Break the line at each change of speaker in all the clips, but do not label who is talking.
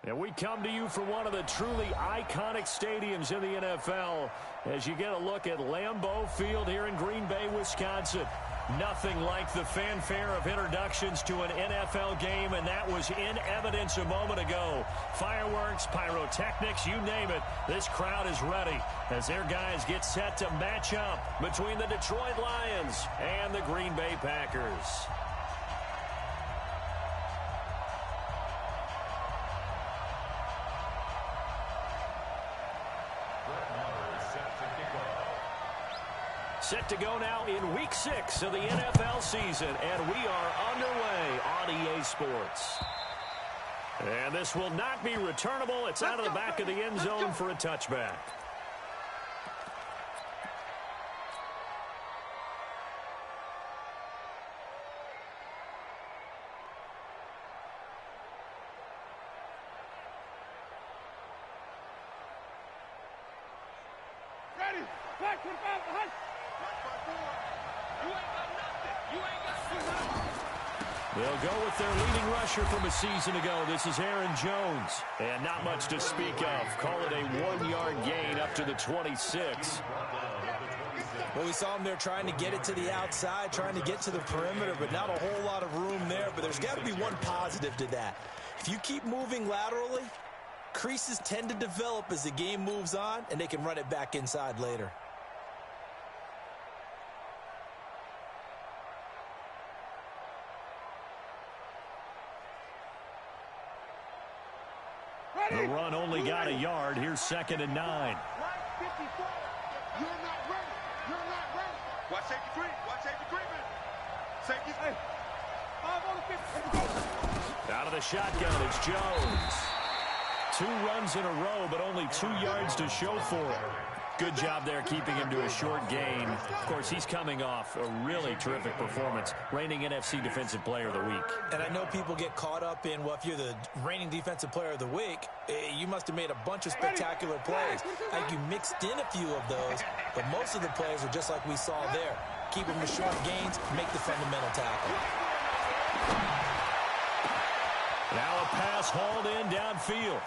And we come to you from one of the truly iconic stadiums in the NFL as you get a look at Lambeau Field here in Green Bay, Wisconsin. Nothing like the fanfare of introductions to an NFL game, and that was in evidence a moment ago. Fireworks, pyrotechnics, you name it. This crowd is ready as their guys get set to match up between the Detroit Lions and the Green Bay Packers. Set to go now in Week 6 of the NFL season, and we are underway on EA Sports. And this will not be returnable. It's out of the back of the end zone for a touchback. They'll go with their leading rusher from a season ago. This is Aaron Jones. And not much to speak of. Call it a 1-yard gain up to the 26.
Well, we saw him there trying to get it to the outside, trying to get to the perimeter, but not a whole lot of room there. But there's got to be one positive to that. If you keep moving laterally, creases tend to develop as the game moves on, and they can run it back inside later.
The run only got a yard. Here's 2nd and 9.
Line 54. You're not ready. You're not ready. Watch safety three. Watch safety three, man. Safety. Hey. 5 on the 50.
Out of the shotgun, it's Jones. 2 runs in a row, but only 2 yards to show for it. Good job there keeping him to a short gain. Of course, he's coming off a really terrific performance, reigning NFC Defensive Player of the Week.
And I know people get caught up in, well, if you're the reigning Defensive Player of the Week, you must have made a bunch of spectacular plays. I think you mixed in a few of those, but most of the plays are just like we saw there. Keep them to short gains, make the fundamental tackle.
Now a pass hauled in downfield.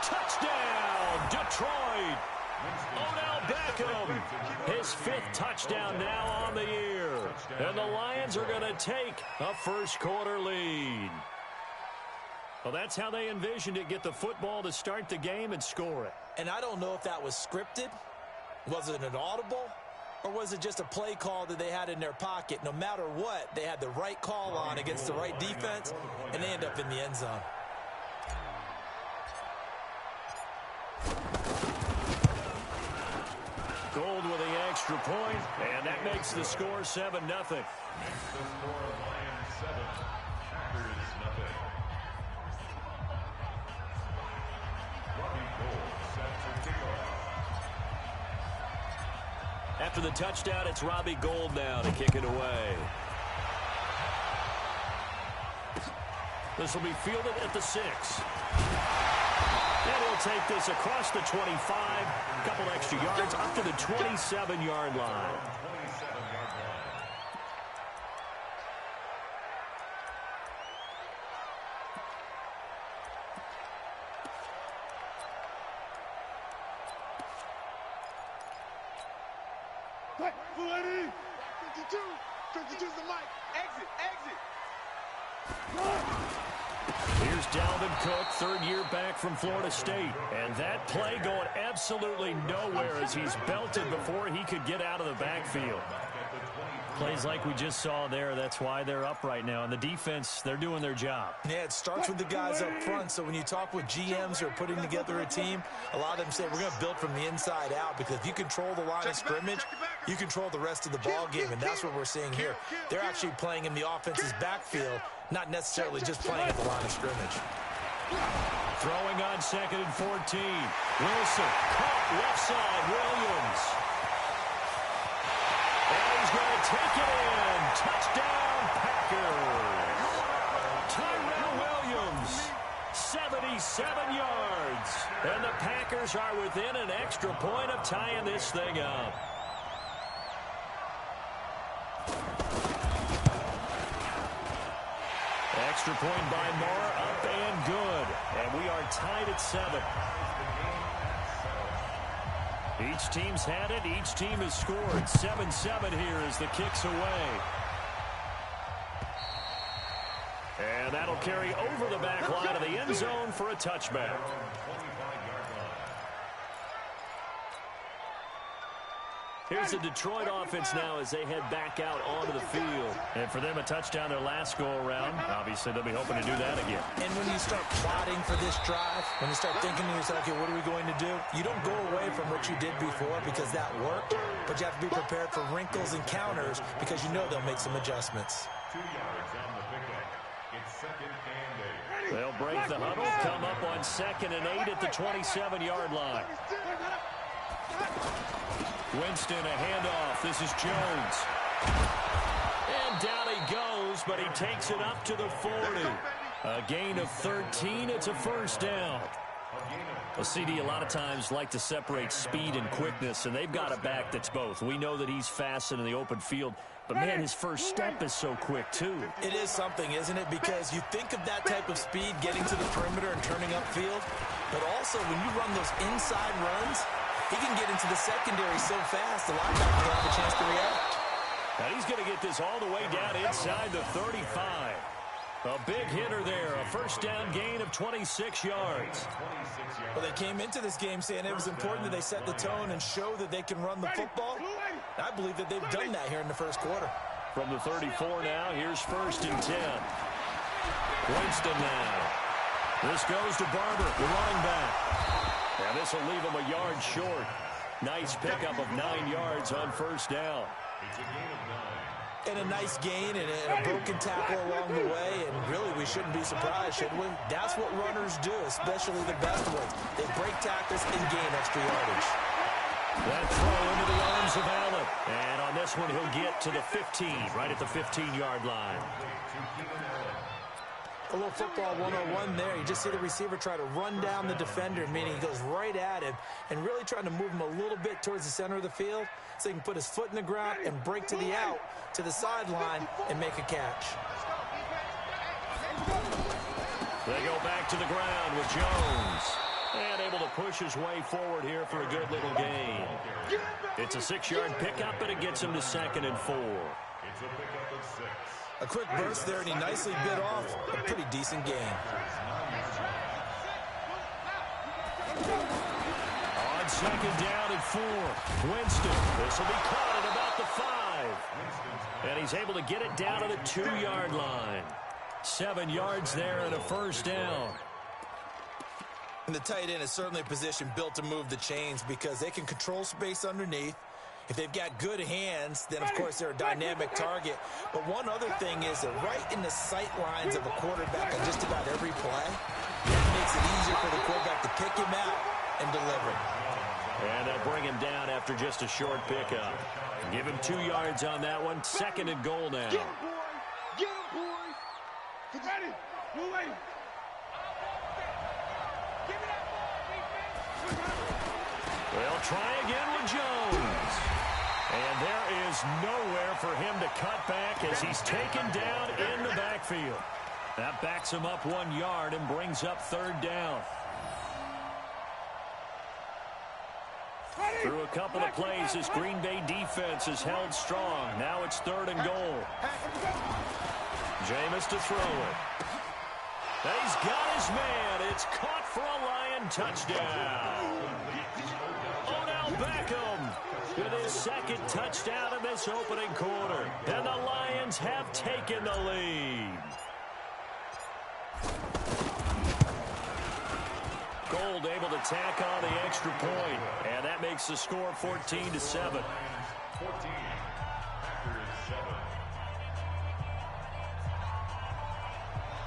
Touchdown, Detroit! Odell Beckham, his 5th touchdown now on the year. And the Lions are going to take a first-quarter lead. Well, that's how they envisioned it, get the football to start the game and score it.
And I don't know if that was scripted. Was it an audible? Or was it just a play call that they had in their pocket? No matter what, they had the right call on against the right defense, and they end up in the end zone.
Gold with the extra point, and that makes the score 7-0. After the touchdown, it's Robbie Gould now to kick it away. This will be fielded at the 6. And he'll take this across the 25, a couple extra yards, up to the 27-yard line.
Hey, 52. 52's the mic. Exit, exit.
Here's Dalvin Cook, 3rd year back from Florida State. And that play going absolutely nowhere as he's belted before he could get out of the backfield. Plays like we just saw there, that's why they're up right now. And the defense, they're doing their job.
Yeah, it starts with the guys up front. So when you talk with GMs who are putting together a team, a lot of them say we're going to build from the inside out, because if you control the line of scrimmage, you control the rest of the ball game, and that's what we're seeing here. They're actually playing in the offense's backfield, not necessarily just playing at the line of scrimmage.
Throwing on 2nd and 14. Wilson caught left side. Williams. And he's going to take it in. Touchdown, Packers. Tyrell Williams, 77 yards. And the Packers are within an extra point of tying this thing up. extra point by Moore, up and good. And we are tied at 7. Each team's had it. Each team has scored. 7-7 here as the kick's away. And that'll carry over the back line of the end zone for a touchback. Here's the Detroit offense now as they head back out onto the field. And for them, a touchdown their last go-around. Obviously, they'll be hoping to do that again.
And when you start plotting for this drive, when you start thinking to yourself, okay, what are we going to do? You don't go away from what you did before because that worked, but you have to be prepared for wrinkles and counters because you know they'll make some adjustments.
2 yards on the pickup. It's 2nd and 8.
They'll break the huddle, come up on 2nd and 8 at the 27-yard line. Winston, a handoff. This is Jones. And down he goes, but he takes it up to the 40. A gain of 13. It's a first down. Well, CD, a lot of times like to separate speed and quickness, and they've got a back that's both. We know that he's fast in the open field, but, man, his first step is so quick, too.
It is something, isn't it? Because you think of that type of speed getting to the perimeter and turning upfield, but also when you run those inside runs, he can get into the secondary so fast, the linebacker will have a chance to react.
Now he's going to get this all the way down inside the 35. A big hitter there, a first down gain of 26 yards.
Well, they came into this game saying it was important that they set the tone and show that they can run the football. I believe that they've done that here in the first quarter.
From the 34 now, here's 1st and 10. Winston now. This goes to Barber, the running back. And this will leave him a yard short. Nice pickup of 9 yards on first down.
And a nice gain and a broken tackle along the way. And really, we shouldn't be surprised, should we? That's what runners do, especially the best ones. They break tackles and gain extra yardage.
That throw into the arms of Allen. And on this one, he'll get to the 15, right at the 15-yard line.
A little football 101 there. You just see the receiver try to run down the defender, meaning he goes right at him and really trying to move him a little bit towards the center of the field so he can put his foot in the ground and break to the out, to the sideline, and make a catch.
They go back to the ground with Jones. And able to push his way forward here for a good little gain. It's a 6-yard pickup, but it gets him to 2nd and 4.
It's a pickup of 6.
A quick burst there, and he nicely bit off a pretty decent gain.
On 2nd down and 4, Winston. This will be caught at about the 5. And he's able to get it down to the 2-yard line. 7 yards there and a first down.
And the tight end is certainly a position built to move the chains because they can control space underneath. If they've got good hands, then, of course, they're a dynamic target. But one other thing is that right in the sight lines of a quarterback on just about every play, that makes it easier for the quarterback to pick him out and deliver.
And they'll bring him down after just a short pickup. Give him 2 yards on that one. 2nd and goal now.
Get him, boys! Get him, boys! Get ready! Move away!
They'll try again with Jones. And there is nowhere for him to cut back as he's taken down in the backfield. That backs him up 1 yard and brings up 3rd down. Through a couple of plays, this Green Bay defense is held strong. Now it's 3rd and goal. Jameis to throw it. He's got his man. It's caught for a Lion touchdown. Odell Beckham with his 2nd touchdown in this opening quarter. And the Lions have taken the lead. Gold able to tack on the extra point, and that makes the score 14-7.
14 after 7.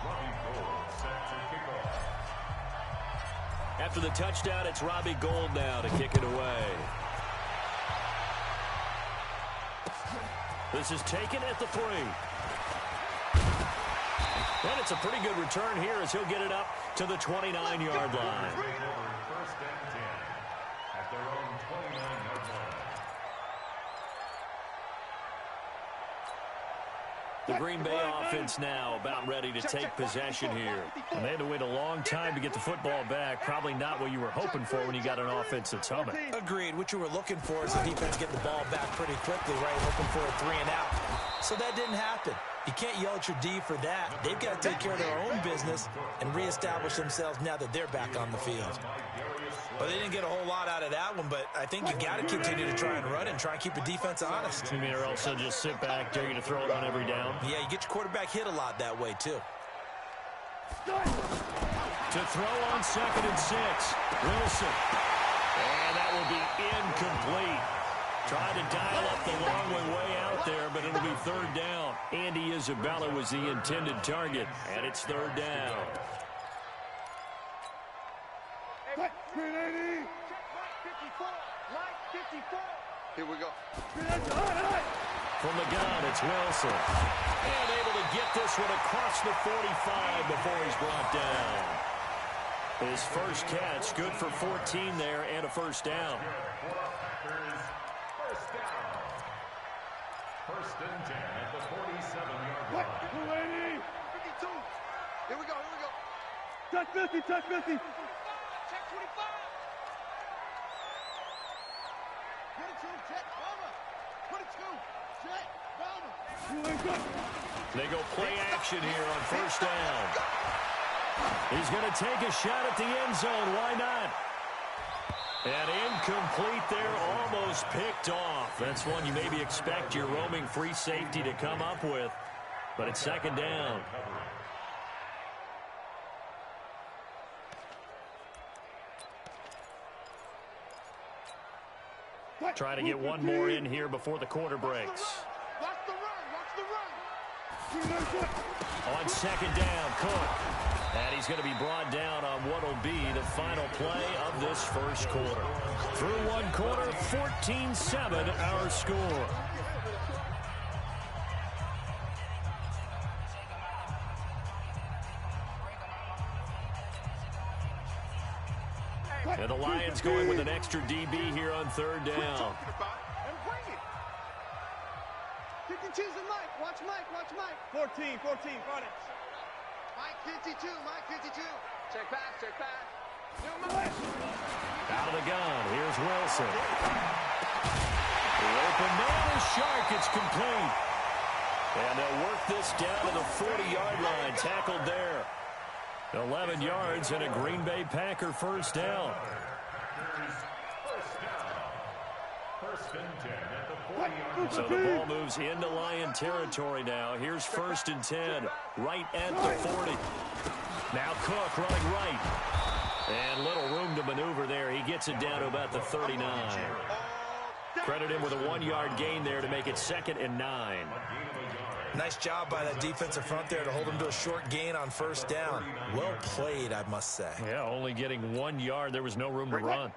Robbie Gould set to kick off.
After the touchdown, it's Robbie Gould now to kick it away. This is taken at the 3. And it's a pretty good return here as he'll get it up to the 29-yard line.
First and 10 at their own 29-yard line.
The Green Bay offense now about ready to take possession here. And they had to wait a long time to get the football back. Probably not what you were hoping for when you got an offense that's humming.
Agreed. What you were looking for is the defense getting the ball back pretty quickly, right? Hoping for a 3 and out. So that didn't happen. You can't yell at your D for that. They've got to take care of their own business and reestablish themselves now that they're back on the field. Well, they didn't get a whole lot out of that one, but I think you got to continue to try and run and try and keep the defense honest.
You mean, or else they'll just sit back, dare you to throw it on every down?
Yeah, you get your quarterback hit a lot that way, too.
To throw on 2nd and 6, Wilson. And that will be incomplete. Trying to dial up the long way out there, but it'll be 3rd down. Andy Isabella was the intended target, and it's 3rd down.
Here we go.
From the gun, it's Wilson. And able to get this one across the 45 before he's brought down. His first catch, good for 14 there and a 1st down.
First and 10 at the 47-yard line.
52. Here we go.
Touch 50, touch 50.
Check 25. 22, check, over. 22, check, over.
They go play action here on 1st down. He's going to take a shot at the end zone. Why not? And incomplete there, almost picked off. That's one you maybe expect your roaming free safety to come up with. But it's 2nd down. Try to get one more in here before the quarter breaks.
Watch the run.
On 2nd down, Cook. And he's going to be brought down on what will be the final play of this first quarter. Through one quarter, 14-7 our score. And the Lions going with an extra DB here on 3rd down.
And bring it. Pick and choose the Mike. Watch Mike.
14, front it.
Mike 52. Check pass.
Out of the gun, here's Wilson. The open man is Shark. It's complete. And they'll work this down to the 40-yard line. Tackled there. 11 yards and a Green Bay Packer 1st down.
First and 10 at the 40-yard
So the ball moves into Lion territory now. Here's 1st and 10, right at the 40. Now Cook running right. And little room to maneuver there. He gets it down to about the 39. Credit him with a 1-yard gain there to make it 2nd and 9.
Nice job by that defensive front there to hold him to a short gain on 1st down. Well played, I must say.
Yeah, only getting 1 yard. There was no room to run.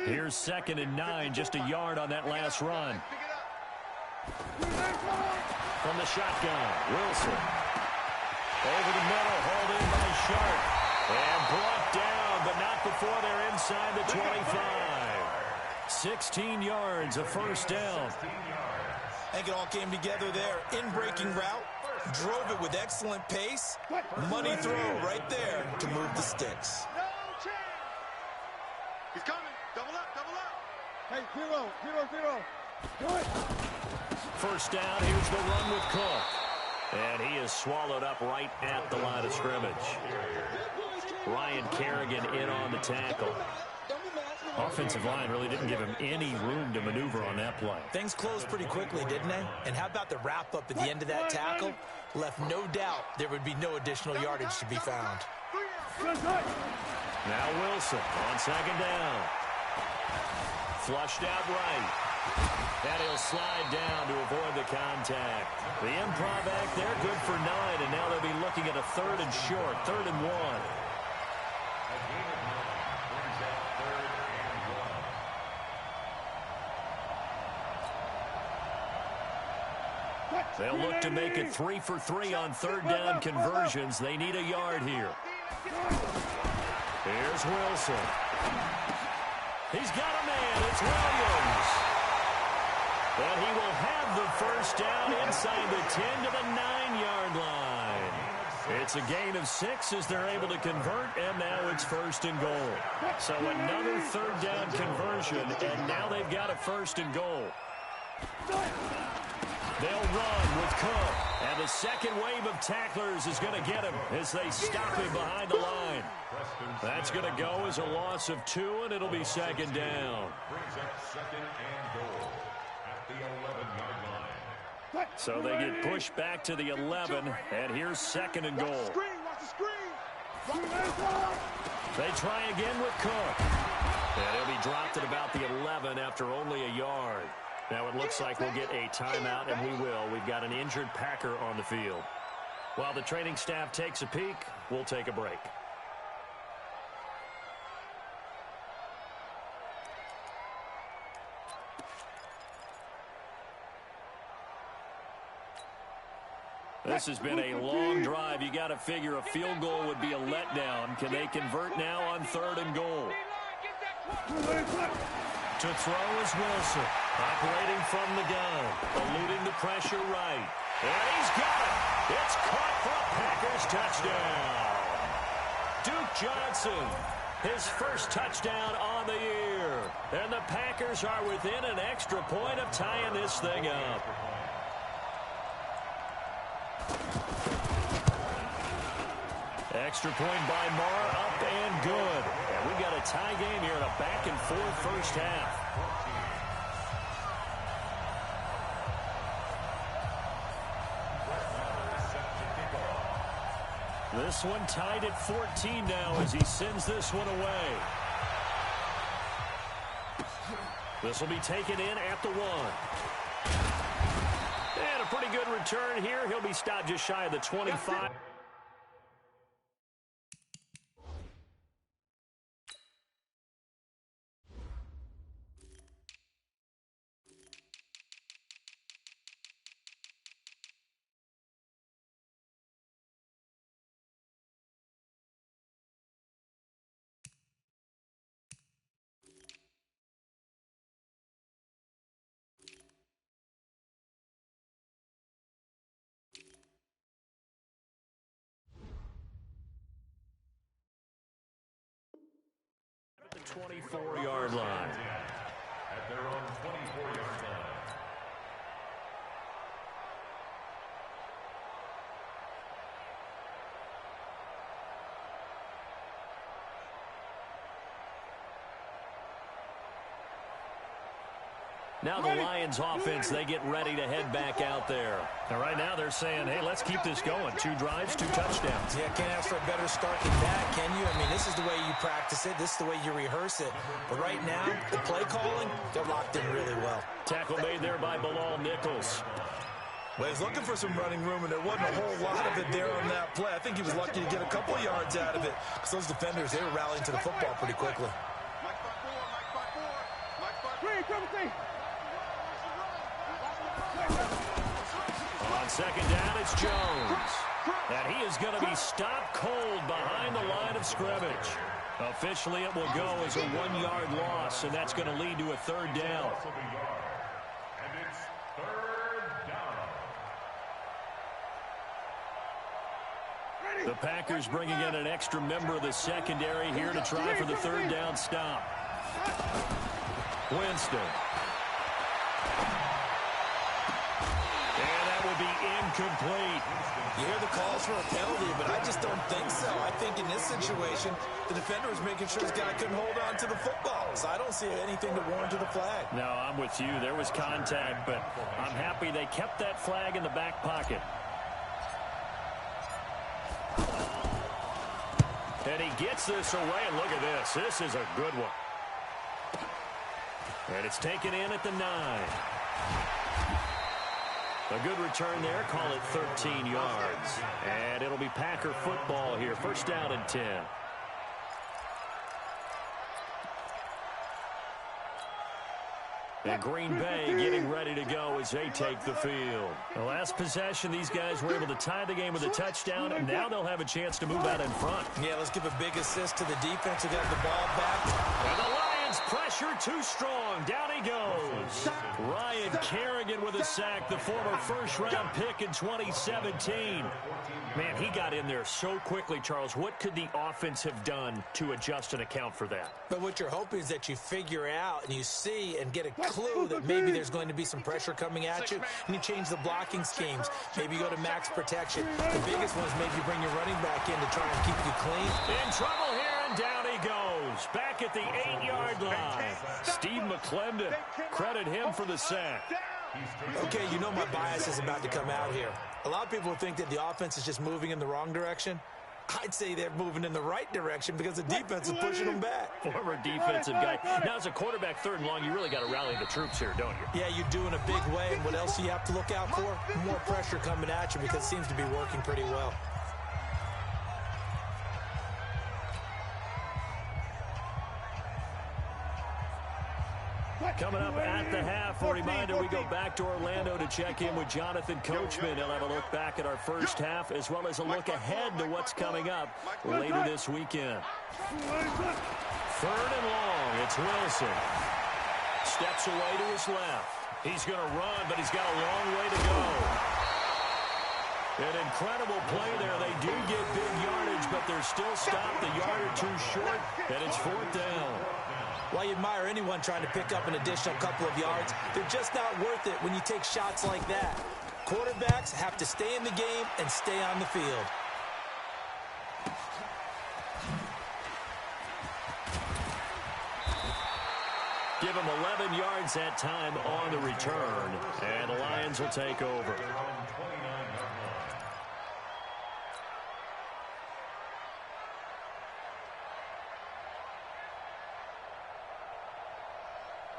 Here's 2nd and 9, just a yard on that last run. From the shotgun, Wilson. Over the middle, hauled in by Sharp. And brought down, but not before they're inside the 25. 16 yards, a 1st down.
I think it all came together there. In-breaking route, drove it with excellent pace. Money throw right there to move the sticks.
No chance. He's coming. Double up.
Hey, zero. Do it.
1st down, here's the run with Cook. And he is swallowed up right at the line of scrimmage. Ryan Kerrigan in on the tackle. Offensive line really didn't give him any room to maneuver on that play.
Things closed pretty quickly, didn't they? And how about the wrap-up at the end of that tackle? Left no doubt there would be no additional yardage to be found.
Now Wilson on 2nd down. Flushed out right. And he'll slide down to avoid the contact. The improv act there, good for 9, and now they'll be looking at a 3rd and short, 3rd and 1. They'll look to make it 3 for 3 on 3rd down conversions. They need a yard here. Here's Wilson. He's got a man. It's Williams. And he will have the first down inside the 10 to the 9-yard line. It's a gain of 6 as they're able to convert, and now it's 1st and goal. So another third down conversion, and now they've got a 1st and goal. They'll run with Cook, and the second wave of tacklers is going to get him as they stop him behind the line. That's going to go as a loss of 2, and it'll be 2nd down.
Brings up 2nd and goal at the 11-yard line.
So they get pushed back to the 11, and here's 2nd and goal.
Watch the screen.
They try again with Cook. And he'll be dropped at about the 11 after only a yard. Now it looks like we'll get a timeout, and we will. We've got an injured Packer on the field. While the training staff takes a peek, we'll take a break. This has been a long drive. You got to figure a field goal would be a letdown. Can they convert now on 3rd and goal? To throw is Wilson, operating from the gun, eluding the pressure right. And he's got it. It's caught for a Packers touchdown. Duke Johnson, his first touchdown on the year. And the Packers are within an extra point of tying this thing up. Extra point by Marr, up and good. And we got a tie game here in a back-and-forth first half. This one tied at 14 now as he sends this one away. This will be taken in at the 1. And a pretty good return here. He'll be stopped just shy of the 25. The 24-yard line.
At their own 24-yard line.
Now the Lions offense, they get ready to head back out there. And right now they're saying, hey, let's keep this going. 2 drives, 2 touchdowns.
Yeah, can't ask for a better start than that, can you? I mean, this is the way you practice it. This is the way you rehearse it. But right now, the play calling, they're locked in really well.
Tackle made there by Bilal Nichols.
Well, he's looking for some running room, and there wasn't a whole lot of it there on that play. I think he was lucky to get a couple of yards out of it. Because those defenders, they were rallying to the football pretty quickly.
On 2nd down, it's Jones. And he is going to be stopped cold behind the line of scrimmage. Officially, it will go as a 1-yard loss, and that's going to lead to a 3rd down.
And it's 3rd down.
The Packers bringing in an extra member of the secondary here to try for the 3rd down stop. Winston. And that will be incomplete.
You hear the calls for a penalty, but I just don't think so. I think in this situation, the defender was making sure his guy couldn't hold on to the football. So I don't see anything to warrant to the flag.
No, I'm with you. There was contact, but I'm happy they kept that flag in the back pocket. And he gets this away, and look at this. This is a good one. And it's taken in at the 9. A good return there. Call it 13 yards. And it'll be Packer football here. 1st down and 10. And Green Bay getting ready to go as they take the field. The last possession, these guys were able to tie the game with a touchdown, and now they'll have a chance to move out in front.
Yeah, let's give a big assist to the defense who got the ball back.
And the Lions Lions pressure too strong. Down he goes. Ryan Kerrigan with a sack, the former first-round pick in 2017. Man, he got in there so quickly, Charles. What could the offense have done to adjust and account for that?
But what you're hoping is that you figure out and you see and get a clue that maybe there's going to be some pressure coming at you, and you change the blocking schemes. Maybe you go to max protection. The biggest one is maybe you bring your running back in to try and keep you clean.
In trouble here, and down he goes. Back at the 8-yard line. Steve McClendon, credit him for the sack.
Okay, you know my bias is about to come out here. A lot of people think that the offense is just moving in the wrong direction. I'd say they're moving in the right direction because the defense is pushing them back.
Former defensive guy. Now, as a quarterback, 3rd and long, you really got to rally the troops here, don't you?
Yeah, you do in a big way. And what else do you have to look out for? More pressure coming at you because it seems to be working pretty well.
Coming up at the half, a reminder, we go back to Orlando to check in with Jonathan Coachman. He'll have a look back at our first half as well as a look ahead to what's coming up later this weekend. 3rd and long, it's Wilson. Steps away to his left. He's going to run, but he's got a long way to go. An incredible play there. They do get big yardage, but they're still stopped a yard or two short, and it's 4th down.
While you admire anyone trying to pick up an additional couple of yards, they're just not worth it when you take shots like that. Quarterbacks have to stay in the game and stay on the field.
Give him 11 yards that time on the return, and the Lions will take over.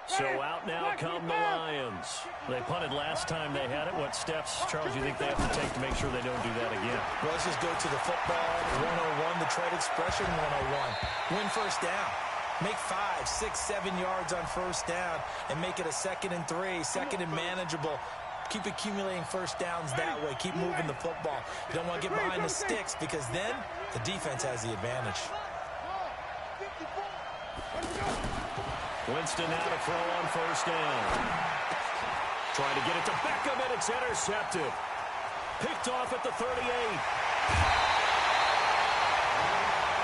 So out now come the Lions. They punted last time they had it. What steps, Charles, do you think they have to take to make sure they don't do that again?
Well, let's just go to the football 101, the trade expression 101. Win first down. Make 5, 6, 7 yards on first down and make it a 2nd and 3, 2nd and manageable. Keep accumulating first downs that way. Keep moving the football. You don't want to get behind the sticks because then the defense has the advantage.
Winston now to throw on first down. Trying to get it to Beckham, and it's intercepted. Picked off at the 38.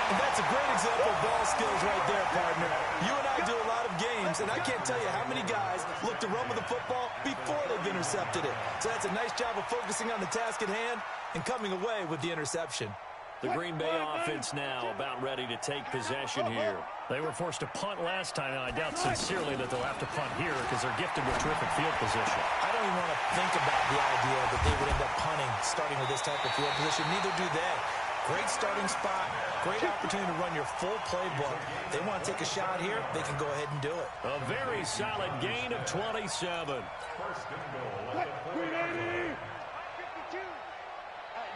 And that's a great example of ball skills right there, partner. You and I do a lot of games, and I can't tell you how many guys look to run with the football before they've intercepted it. So that's a nice job of focusing on the task at hand and coming away with the interception.
The Green Bay offense now about ready to take possession here. They were forced to punt last time. Now, I doubt sincerely that they'll have to punt here because they're gifted with terrific field position.
I don't even want to think about the idea that they would end up punting starting with this type of field position. Neither do they. Great starting spot. Great opportunity to run your full playbook. They want to take a shot here, they can go ahead and do it.
A very solid gain of 27.
First and goal at the 40.
52.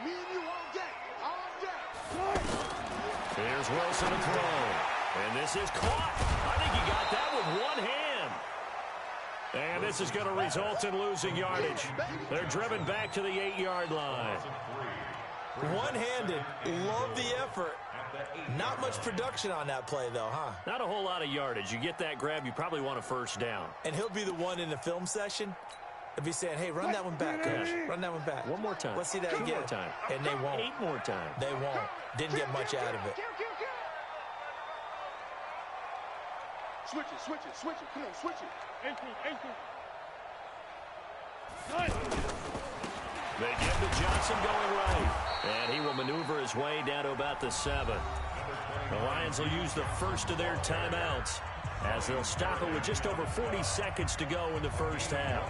Me and you all day. All day.
Here's Wilson to throw. And this is caught. I think he got that with one hand. And this is going to result in losing yardage. They're driven back to the 8-yard line.
One-handed. Love the effort. Not much production on that play, though, huh?
Not a whole lot of yardage. You get that grab, you probably want a first down.
And he'll be the one in the film session. He'll be saying, hey, run that one back, coach. Run that one back.
One more time.
Let's see that again.
Two more time.
And they won't.
8 more times.
They won't. Didn't get much out of it.
Switch it, switch it, switch it. Come on, switch it.
18.
They give to Johnson going right. And he will maneuver his way down to about the 7. The Lions will use the first of their timeouts as they'll stop it with just over 40 seconds to go in the first half.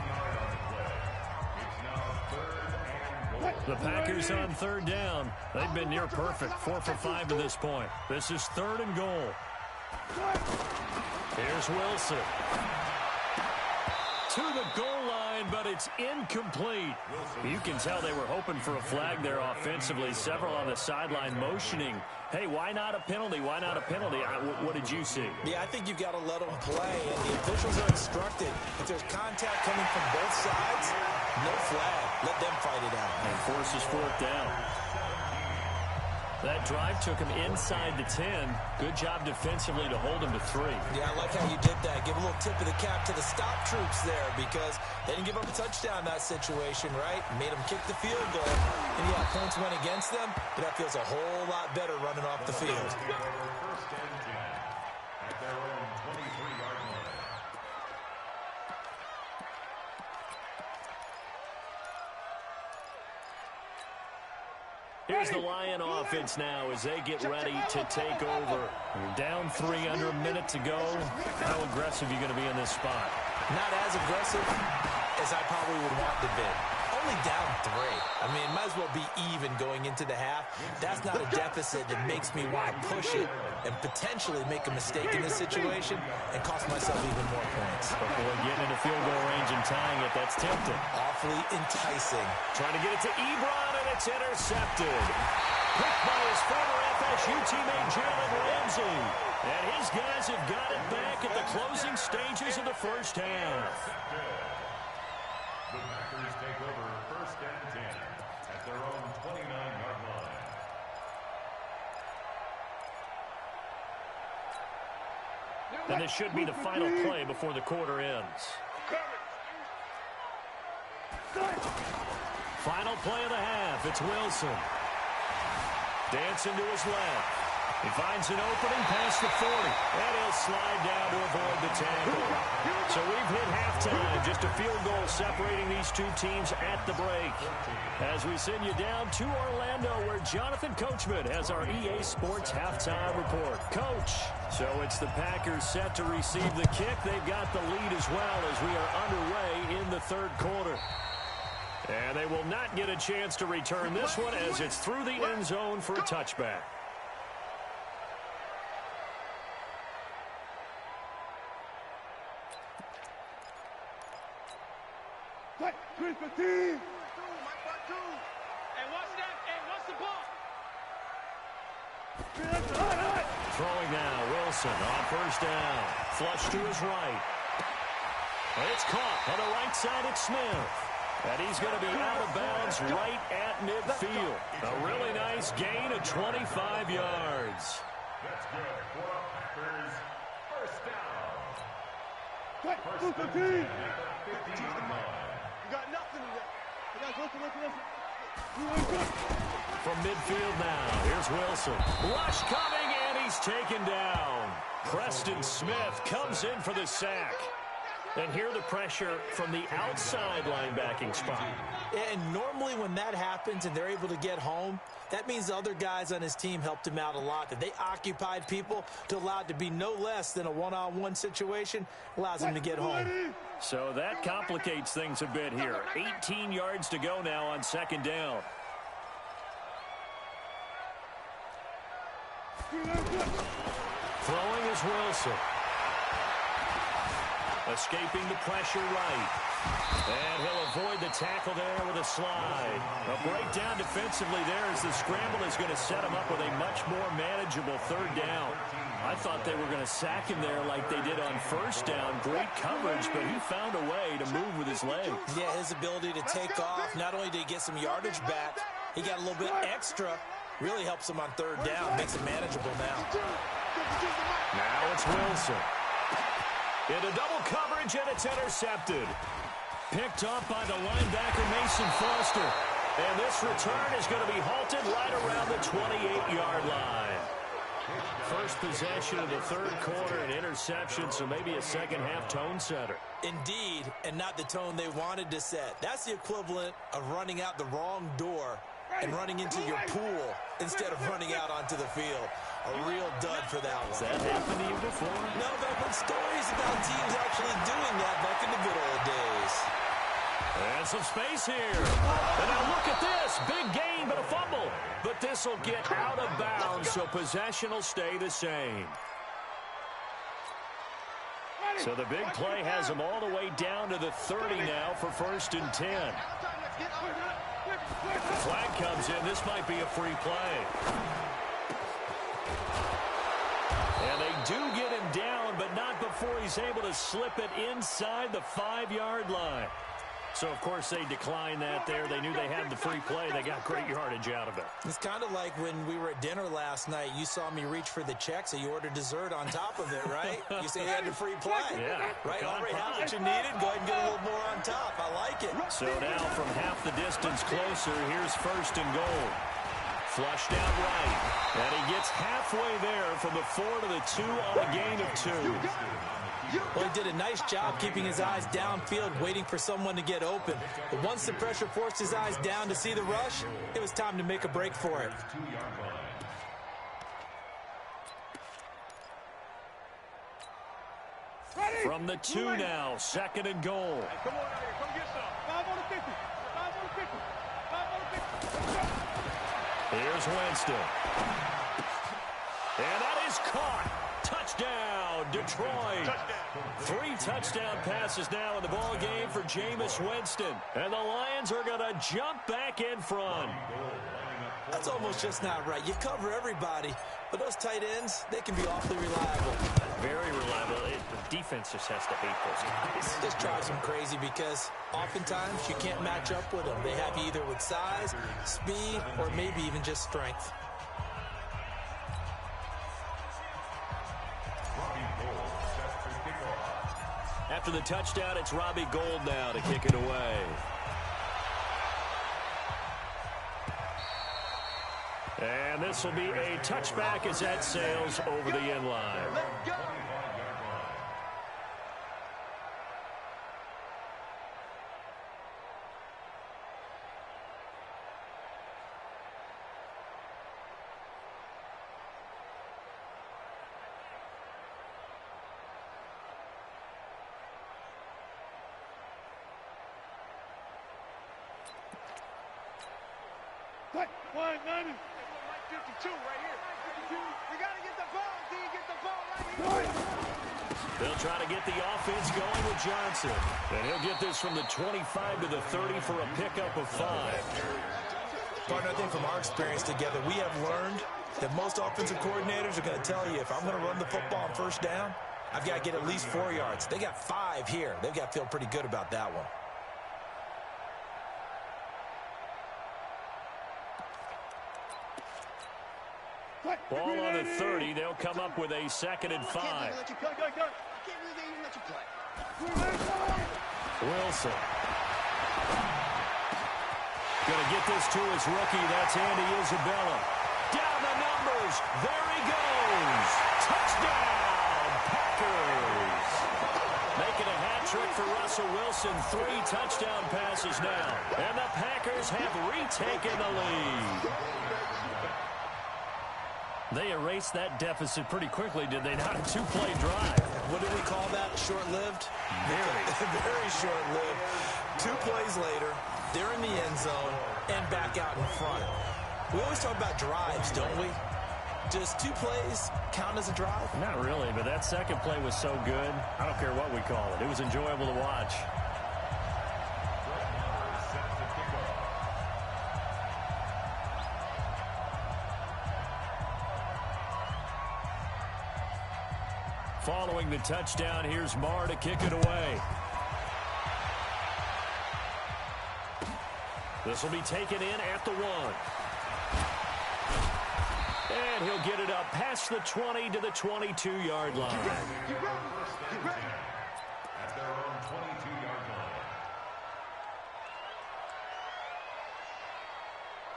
The Packers on 3rd down. They've been near perfect, 4 for 5 to this point. This is 3rd and goal. Here's Wilson. To the goal line, but it's incomplete. You can tell they were hoping for a flag there offensively. Several on the sideline motioning. Hey, why not a penalty? Why not a penalty? What did you see?
Yeah, I think you've got to let them play, and the officials are instructed. If there's contact coming from both sides, no flag. Let them fight it out.
And forces 4th down. That drive took him inside the 10. Good job defensively to hold him to 3.
Yeah, I like how you did that. Give a little tip of the cap to the stop troops there because they didn't give up a touchdown in that situation, right? Made them kick the field goal. And, yeah, points went against them, but that feels a whole lot better running off the field.
First and 10 at their own 23-yard line.
Here's the Lion offense now as they get ready to take over. You're down 3 under a minute to go. How aggressive are you going to be in this spot?
Not as aggressive as I probably would want to be. Only down 3. I mean, might as well be even going into the half. That's not a deficit that makes me want to push it and potentially make a mistake in this situation and cost myself even more points.
Before getting into field goal range and tying it, that's tempting.
Awfully enticing.
Trying to get it to Ebron, and it's intercepted. Picked by his former FSU teammate Jalen Ramsey. And his guys have got it back at the closing stages of the first half.
The Packers take over first and 10 at their own 29-yard line.
And this should be the final play before the quarter ends. Final play of the half. It's Wilson. Dancing to his left. He finds an opening past the 40. And he'll slide down to avoid the tackle. So we've hit halftime. Just a field goal separating these two teams at the break. As we send you down to Orlando, where Jonathan Coachman has our EA Sports halftime report. Coach, so it's the Packers set to receive the kick. They've got the lead as well as we are underway in the third quarter. And they will not get a chance to return this one as it's through the end zone for a touchback.
Hey, 315.
Hey, watch that. Hey, watch the ball.
Throwing now, Wilson on first down. Flush to his right. It's caught on the right side at Smith. And he's going to be out of bounds right at midfield. A really nice gain of 25 yards.
That's good for the Packers. First down.
Hey,
First and
215.
10 at the 15-yard line.
You got nothing in there. You guys, listen. You ain't good.
From midfield now, here's Wilson. Rush coming, and he's taken down. Preston Smith comes in for the sack. And here the pressure from the outside linebacking spot.
And normally when that happens and they're able to get home, that means the other guys on his team helped him out a lot. That they occupied people to allow it to be no less than a one-on-one situation, allows him to get home.
So that complicates things a bit here. 18 yards to go now on second down. Throwing is Wilson. Escaping the pressure right. And he'll avoid the tackle there with a slide. A breakdown defensively there as the scramble is going to set him up with a much more manageable third down. I thought they were going to sack him there like they did on first down. Great coverage, but he found a way to move with his leg.
Yeah, his ability to take off, not only did he get some yardage back, he got a little bit extra. Really helps him on third down, makes it manageable now.
Now it's Wilson. Into double coverage, and it's intercepted. Picked up by the linebacker, Mason Foster. And this return is going to be halted right around the 28-yard line. First possession of the third quarter, an interception, so maybe a second-half tone setter.
Indeed, and not the tone they wanted to set. That's the equivalent of running out the wrong door and running into your pool instead of running out onto the field. A real dud for that one.
Has that happened to you before?
No, but I've heard stories about teams actually doing that back in the good old days.
And some space here. And now look at this. Big gain, but a fumble. But this will get out of bounds, so possession will stay the same. So the big play has them all the way down to the 30 now for first and 10. Flag comes in. This might be a free play. And they do get him down, but not before he's able to slip it inside the 5-yard line. So, of course, they declined that there. They knew they had the free play. They got great yardage out of it.
It's kind of like when we were at dinner last night. You saw me reach for the check, so you ordered dessert on top of it, right? You said you had the free play.
Yeah.
Right, already had what you needed. Go ahead and get a little more on top. I like it.
So now from half the distance closer, here's 1st and goal. Flushed out right. And he gets halfway there from the 4 to the 2 on a gain of 2.
Well, he did a nice job keeping his eyes downfield, waiting for someone to get open. But once the pressure forced his eyes down to see the rush, it was time to make a break for it.
From the 2 now, 2nd and goal.
Come on out here. Come get some. 5 on the 50. 5 on the 50. 5 on the 50.
Here's Winston. And that is caught. Touchdown, Detroit. Touchdown. 3 touchdown passes now in the ball game for Jameis Winston. And the Lions are going to jump back in front.
That's almost just not right. You cover everybody, but those tight ends, they can be awfully reliable.
Very reliable. The defense just has to hate those guys.
It just drives them crazy because oftentimes you can't match up with them. They have you either with size, speed, or maybe even just strength.
After the touchdown, it's Robbie Gould now to kick it away. And this will be a touchback as that sails over the end line.
Let's go. Quick, 190. 52 right here. 52. You got to get the ball. D, get the ball right here.
They'll try to get the offense going with Johnson. And he'll get this from the 25 to the 30 for a pickup of 5.
Partner, I think from our experience together, we have learned that most offensive coordinators are going to tell you, if I'm going to run the football on 1st down, I've got to get at least 4 yards. They got 5 here. They've got to feel pretty good about that one.
Ball on the 30. They'll come up with a 2nd and 5. Wilson. Going to get this to his rookie. That's Andy Isabella. Down the numbers. There he goes. Touchdown, Packers. Making a hat trick for Russell Wilson. 3 touchdown passes now. And the Packers have retaken the lead. They erased that deficit pretty quickly, did they not? A 2-play drive.
What do we call that? Short-lived? Very short-lived. 2 plays later, they're in the end zone and back out in front. We always talk about drives, don't we? Does 2 plays count as a drive?
Not really, but that second play was so good. I don't care what we call it. It was enjoyable to watch. Following the touchdown, here's Marr to kick it away. This will be taken in at the 1. And he'll get it up past the 20 to the 22-yard line.
At their own 22-yard line.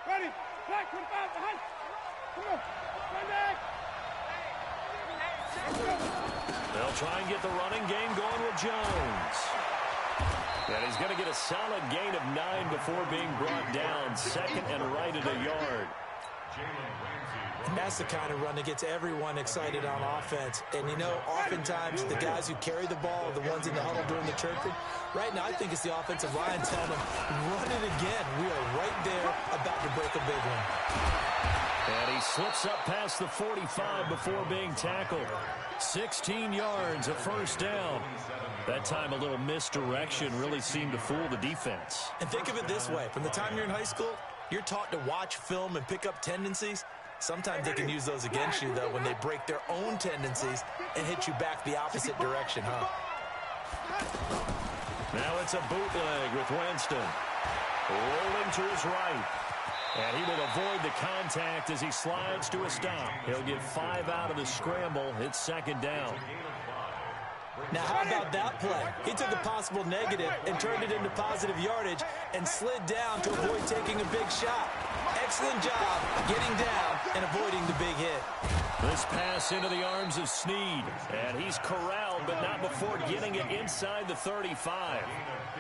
Ready. Back, 25, behind. Come on. Run back.
They'll try and get the running game going with Jones. And he's going to get a solid gain of 9 before being brought down. 2nd and right at a yard.
And that's the kind of run that gets everyone excited on offense. And, you know, oftentimes the guys who carry the ball are the ones in the huddle during the chirping. Right now, I think it's the offensive line telling them, run it again. We are right there about to break a big one.
And he slips up past the 45 before being tackled. 16 yards, a 1st down. That time a little misdirection really seemed to fool the defense.
And think of it this way. From the time you're in high school, you're taught to watch film and pick up tendencies. Sometimes they can use those against you, though, when they break their own tendencies and hit you back the opposite direction, huh?
Now it's a bootleg with Winston. Rolling to his right. And he will avoid the contact as he slides to a stop. He'll get 5 out of the scramble. It's second down.
Now, how about that play? He took a possible negative and turned it into positive yardage and slid down to avoid taking a big shot. Excellent job getting down and avoiding the big hit.
This pass into the arms of Snead. And he's corralled, but not before getting it inside the 35.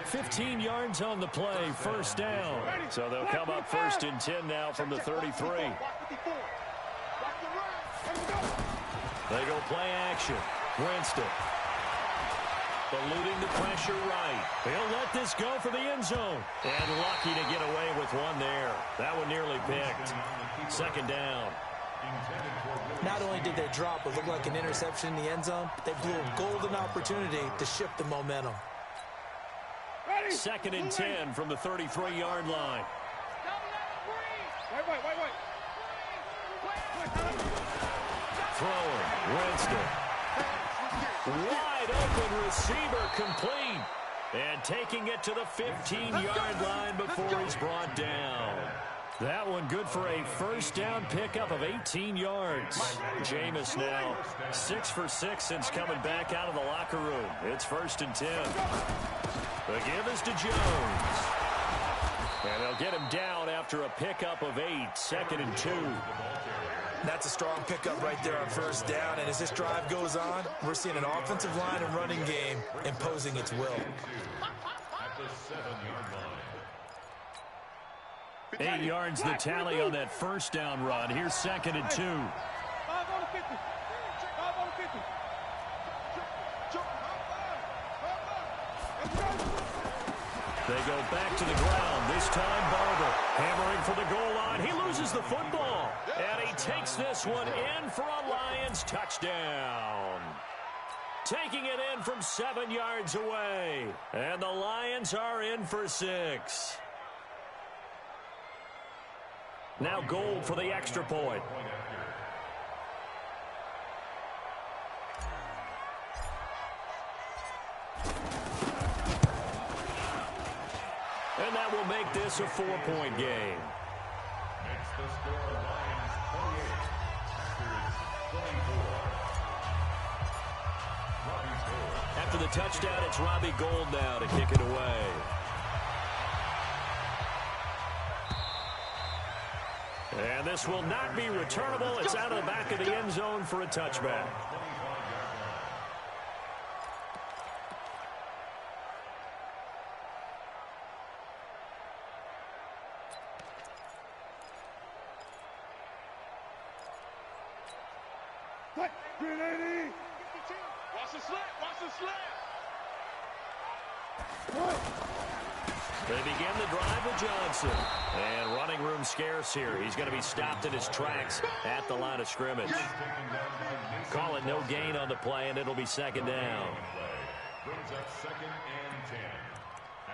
15 yards on the play, first down. So they'll come up first and 10 now from the 33. They go play action. Winston. Eluding the pressure right. He'll let this go for the end zone. And lucky to get away with one there. That one nearly picked. Second down.
Not only did they drop what looked like an interception in the end zone, they blew a golden opportunity to shift the momentum.
Second and 10 from the 33-yard line.
Wait.
Throwing. Winston. Wide open receiver complete. And taking it to the 15-yard line before he's brought down. That one good for a first down pickup of 18 yards. Jameis now 6 for 6 since coming back out of the locker room. It's first and 10. The give is to Jones. And they'll get him down after a pickup of 8. Second and 2.
That's a strong pickup right there on first down. And as this drive goes on, we're seeing an offensive line and running game imposing its will.
At the 7-yard line.
8 yards the tally on that first down run. Here's second and 2.
5 on the 50. 5 on the 50.
They go back to the ground. This time Barber hammering for the goal line. He loses the football. And he takes this one in for a Lions touchdown. Taking it in from 7 yards away. And the Lions are in for 6. Now Gold for the extra point. And that will make this a 4-point game.
Makes the score Lions 28. Packers 24.
After the touchdown, it's Robbie Gould now to kick it away. And this will not be returnable. It's out of the back of the end zone for a touchback.
Watch the slap.
They begin the drive with Johnson. And running room scarce here. He's going to be stopped in his tracks at the line of scrimmage. Call it no gain on the play, and it'll be second down.
Brings up second and 10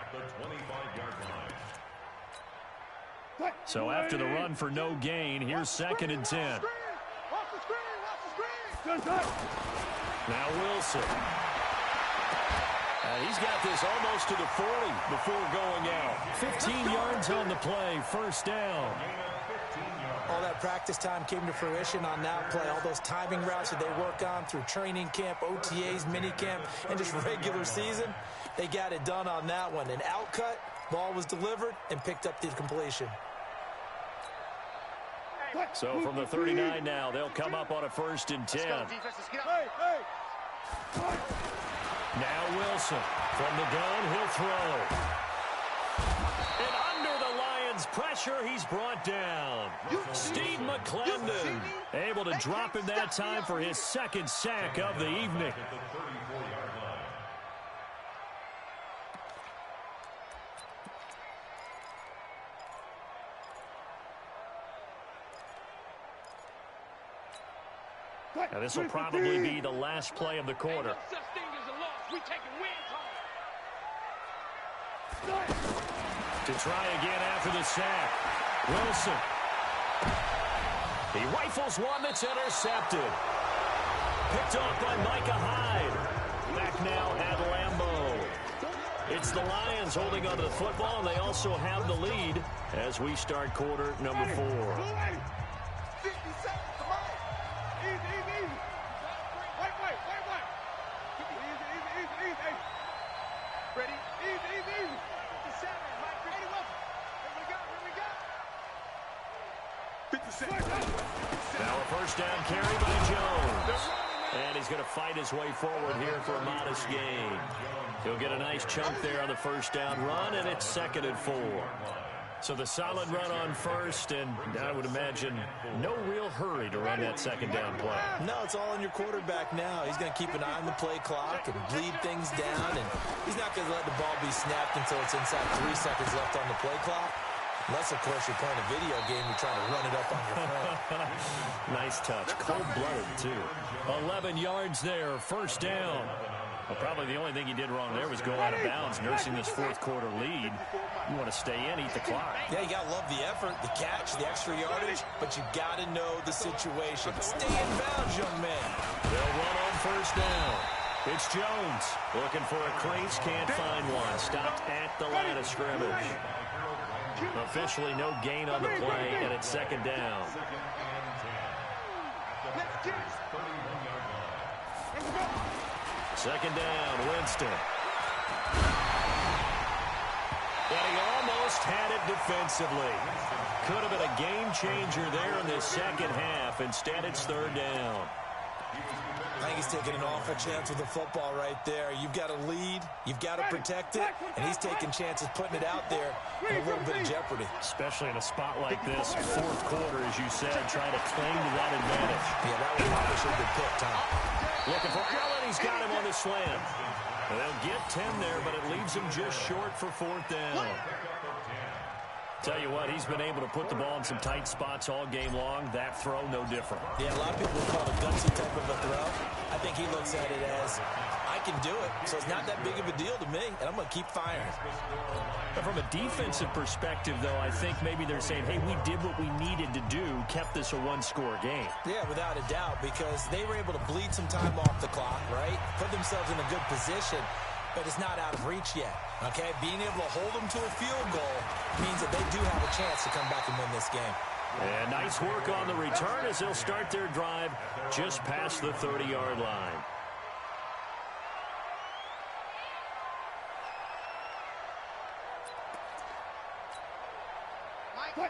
at the 25-yard line.
So after the run for no gain, here's second and 10.
Watch the screen.
Now Wilson. And he's got this almost to the 40 before going out. 15 yards on the play, first down.
All that practice time came to fruition on that play. All those timing routes that they work on through training camp, OTAs, minicamp, and just regular season, they got it done on that one. An outcut, ball was delivered, and picked up the completion.
So from the 39 now, they'll come up on a first and 10. Now Wilson. From the gun, he'll throw. And under the Lions' pressure, he's brought down. Steve McClendon able to drop him that time for his second sack of the evening.
At the 34-yard line.
Now this will probably be the last play of the quarter. To try again after the sack. Wilson. He rifles one that's intercepted. Picked off by Micah Hyde. Back now at Lambeau. It's the Lions holding onto the football, and they also have the lead as we start quarter number 4.
50 seconds, come on. Easy, easy, easy. Wait. Easy. Ready? Easy. 57, Mike. Ready, Wilson. Here we go. 50 seconds.
Now a first down carry by Jones. And he's going to fight his way forward here for a modest gain. He'll get a nice chunk there on the first down run, and it's 2nd and 4. So the solid run on first, and I would imagine no real hurry to run that second down play.
No, it's all on your quarterback now. He's going to keep an eye on the play clock and bleed things down, and he's not going to let the ball be snapped until it's inside 3 seconds left on the play clock. Unless, of course, you're playing a video game, you're trying to run it up on your phone.
Nice touch. Cold-blooded, too. 11 yards there, first down. Well, probably the only thing he did wrong there was go out of bounds, nursing this fourth quarter lead. You want to stay in, eat the clock.
Yeah, you got to love the effort, the catch, the extra yardage, but you got to know the situation. Stay in bounds, young man.
They'll run on first down. It's Jones looking for a crease, can't find one. Stopped at the line of scrimmage. Officially no gain on the play, and it's second down. Second down, Winston. And he almost had it defensively. Could have been a game changer there in this second half. Instead, it's third down.
I think he's taking an awful chance with the football right there. You've got to lead, you've got to protect it, and he's taking chances putting it out there in a little bit of jeopardy.
Especially in a spot like this, fourth quarter, as you said, trying to cling to that advantage.
Yeah, that was obviously a good pick, Tom.
Looking for Allen, he's got him on the slant. And they'll get 10 there, but it leaves him just short for fourth down. Tell you what, he's been able to put the ball in some tight spots all game long. That throw, no different.
Yeah, a lot of people would call it a gutsy type of a throw. I think he looks at it as, I can do it, so it's not that big of a deal to me, and I'm going to keep firing.
But from a defensive perspective, though, I think maybe they're saying, hey, we did what we needed to do, kept this a one-score game.
Yeah, without a doubt, because they were able to bleed some time off the clock, right? Put themselves in a good position, but it's not out of reach yet, okay? Being able to hold them to a field goal means that they do have a chance to come back and win this game.
And nice work on the return as they'll start their drive just past the 30-yard line.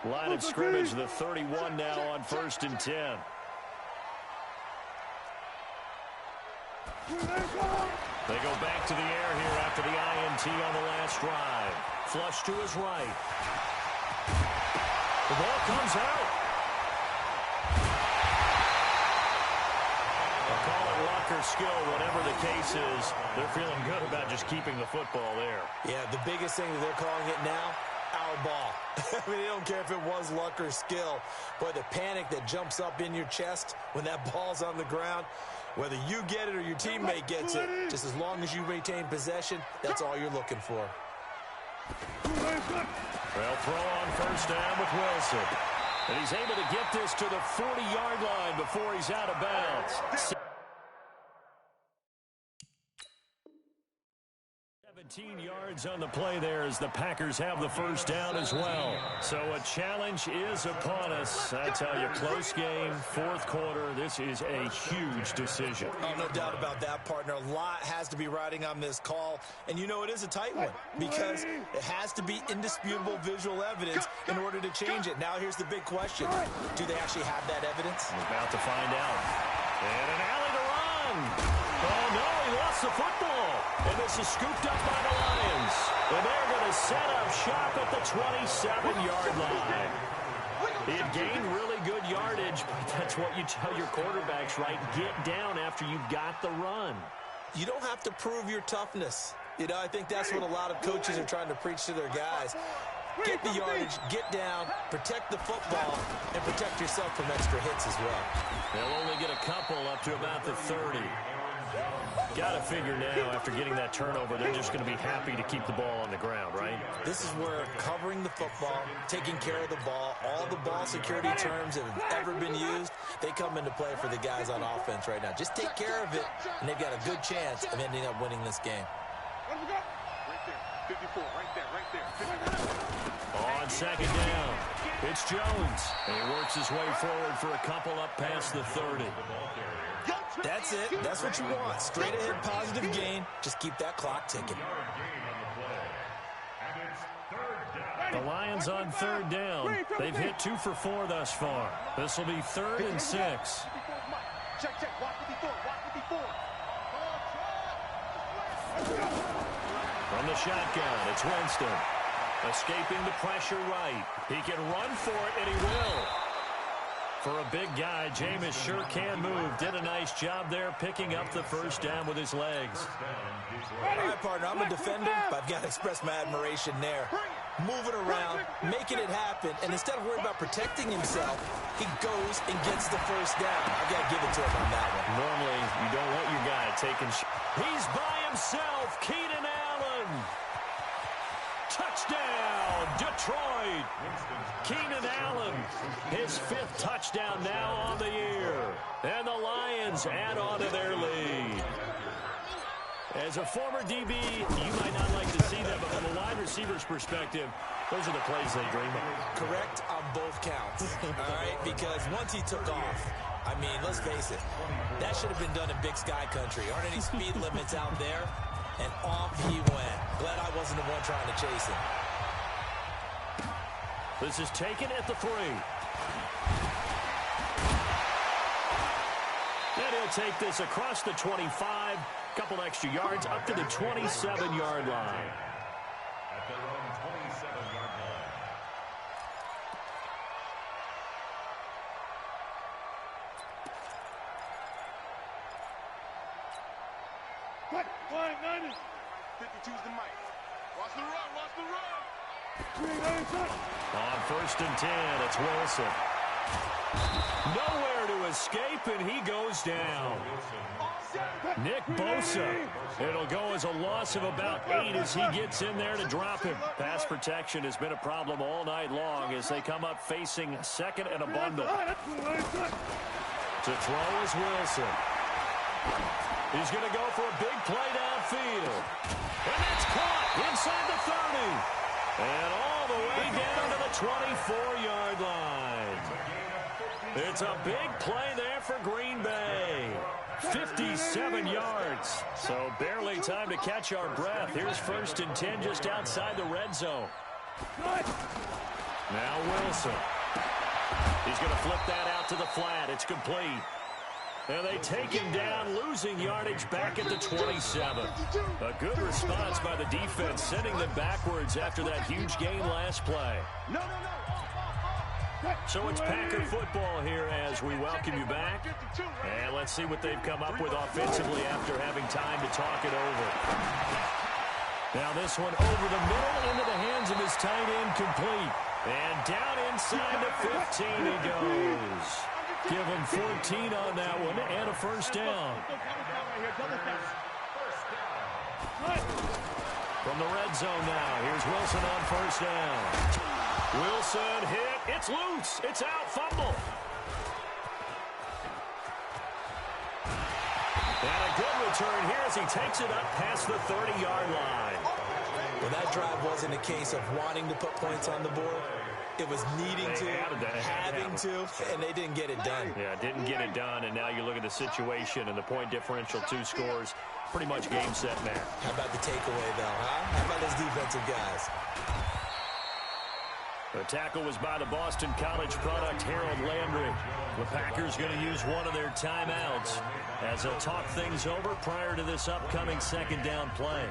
Line of scrimmage, the 31 now on 1st and 10. They go back to the air here after the INT on the last drive. Flush to his right. The ball comes out. They'll call it luck or skill, whatever the case is. They're feeling good about just keeping the football there.
Yeah, the biggest thing that they're calling it now, our ball. I mean, they don't care if it was luck or skill. Boy, the panic that jumps up in your chest when that ball's on the ground, whether you get it or your teammate gets it, just as long as you retain possession, that's all you're looking for.
They'll throw on first down with Wilson. And he's able to get this to the 40-yard line before he's out of bounds. 17 yards on the play there as the Packers have the first down as well. So a challenge is upon us. I tell you, close game, fourth quarter. This is a huge decision.
Oh, no doubt about that, partner. A lot has to be riding on this call. And you know it is a tight one because it has to be indisputable visual evidence in order to change it. Now here's the big question. Do they actually have that evidence?
We're about to find out. And an alley to run. Oh, no, he lost the football. And this is scooped up by the Lions. And they're going to set up shop at the 27-yard line. He had gained really good yardage, but that's what you tell your quarterbacks, right? Get down after you've got the run.
You don't have to prove your toughness. You know, I think that's what a lot of coaches are trying to preach to their guys. Get the yardage, get down, protect the football, and protect yourself from extra hits as well.
They'll only get a couple up to about the 30. Got to figure now, after getting that turnover, they're just going to be happy to keep the ball on the ground, right?
This is where covering the football, taking care of the ball, all the ball security terms that have ever been used, they come into play for the guys on offense right now. Just take care of it, and they've got a good chance of ending up winning this game.
Right there.
54, right there. 54.
On second down, it's Jones. And he works his way forward for a couple up past the 30.
That's it. That's what you want. Straight ahead, positive gain. Just keep that clock ticking.
The Lions on third down. They've hit 2 for 4 thus far. This will be 3rd and 6.
Check. Watch 54.
From the shotgun, it's Winston. Escaping the pressure right. He can run for it, and he will. For a big guy, Jameis sure can move. Did a nice job there picking up the first down with his legs.
All right, partner, I'm a defender, but I've got to express my admiration there. Moving around, making it happen, and instead of worrying about protecting himself, he goes and gets the first down. I've got to give it to him on that one.
Normally, you don't want your guy taking He's by himself, Keenan Allen. Touchdown, Detroit. Keenan Allen, his 5th touchdown now on the year. And the Lions add on to their lead. As a former DB, you might not like to see that, but from a wide receiver's perspective, those are the plays they dream of.
Correct on both counts, all right? Because once he took off, I mean, let's face it, that should have been done in Big Sky Country. Aren't any speed limits out there? And off he went. Glad I wasn't the one trying to chase him.
This is taken at the 3. And he'll take this across the 25. Couple extra yards up to the 27-yard line.
At their own 27-yard line.
Quick, 52's the mic. Watch the run.
On 1st and 10, it's Wilson. Nowhere to escape, and he goes down. Nick Bosa. It'll go as a loss of about 8 as he gets in there to drop him. Pass protection has been a problem all night long as they come up facing 2nd and a bundle. To throw is Wilson. He's going to go for a big play downfield. And that's caught inside the 30. And all the way down to the 24-yard line. It's a big play there for Green Bay. 57 yards. So barely time to catch our breath. Here's 1st and 10 just outside the red zone. Now Wilson. He's going to flip that out to the flat. It's complete. And they take him down, losing yardage back at the 27. A good response by the defense, sending them backwards after that huge gain last play. So it's Packer football here as we welcome you back. And let's see what they've come up with offensively after having time to talk it over. Now this one over the middle into the hands of his tight end, complete. And down inside the 15 he goes. Give him 14 on that one and a first down. From the red zone now, here's Wilson on first down. Wilson hit. It's loose. It's out. Fumble. And a good return here as he takes it up past the 30-yard line.
Well, that drive wasn't a case of wanting to put points on the board. It was needing to, having to, and they didn't get it done.
Yeah, didn't get it done, and now you look at the situation and the point differential, 2 scores, pretty much game, set, match.
How about the takeaway, though, huh? How about those defensive guys?
The tackle was by the Boston College product, Harold Landry. The Packers going to use one of their timeouts as they'll talk things over prior to this upcoming 2nd down play.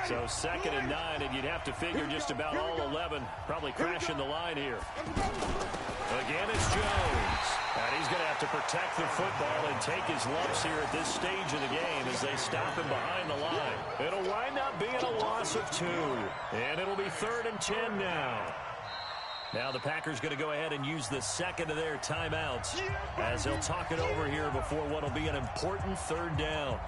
So 2nd and 9, and you'd have to figure just about all 11 probably crashing the line here. Again, it's Jones. And he's going to have to protect the football and take his lumps here at this stage of the game as they stop him behind the line. It'll wind up being a loss of 2. And it'll be 3rd and 10 now. Now the Packers going to go ahead and use the 2nd of their timeouts as they'll talk it over here before what will be an important 3rd down.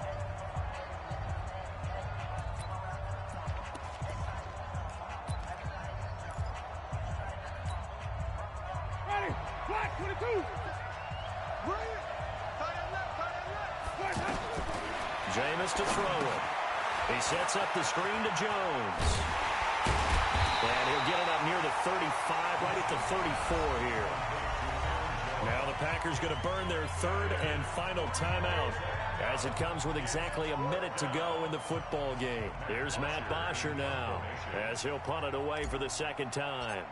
Jameis to throw it. He sets up the screen to Jones. And he'll get it up near the 35, right at the 34 here. Now the Packers going to burn their third and final timeout as it comes with exactly a minute to go in the football game. Here's Matt Bosher now as he'll punt it away for the second time.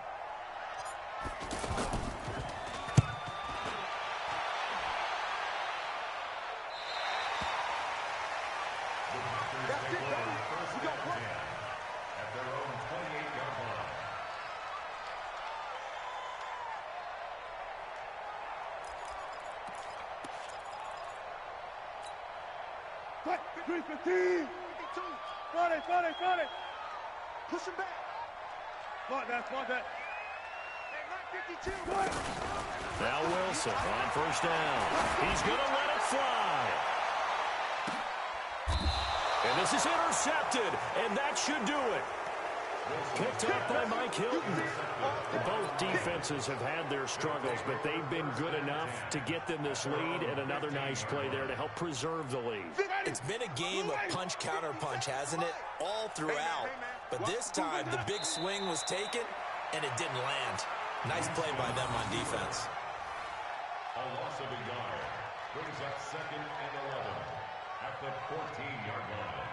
Push him back. Spot that.
Now Wilson on first down. He's going to let it fly. And this is intercepted, and that should do it. Picked up by Mike Hilton. Both defenses have had their struggles, but they've been good enough to get them this lead, and another nice play there to help preserve the lead.
It's been a game of punch-counter-punch, hasn't it? All throughout. But this time, the big swing was taken, and it didn't land. Nice play by them on defense.
A loss of a yard brings up 2nd and 11 at the 14-yard line.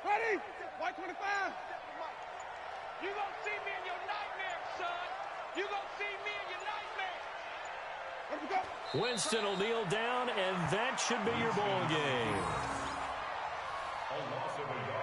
Ready? White 25. You gonna see me in your nightmares, son. You gonna see me in your nightmares. Let's go.
Winston will kneel down, and that should be your ball game.
A loss of a yard.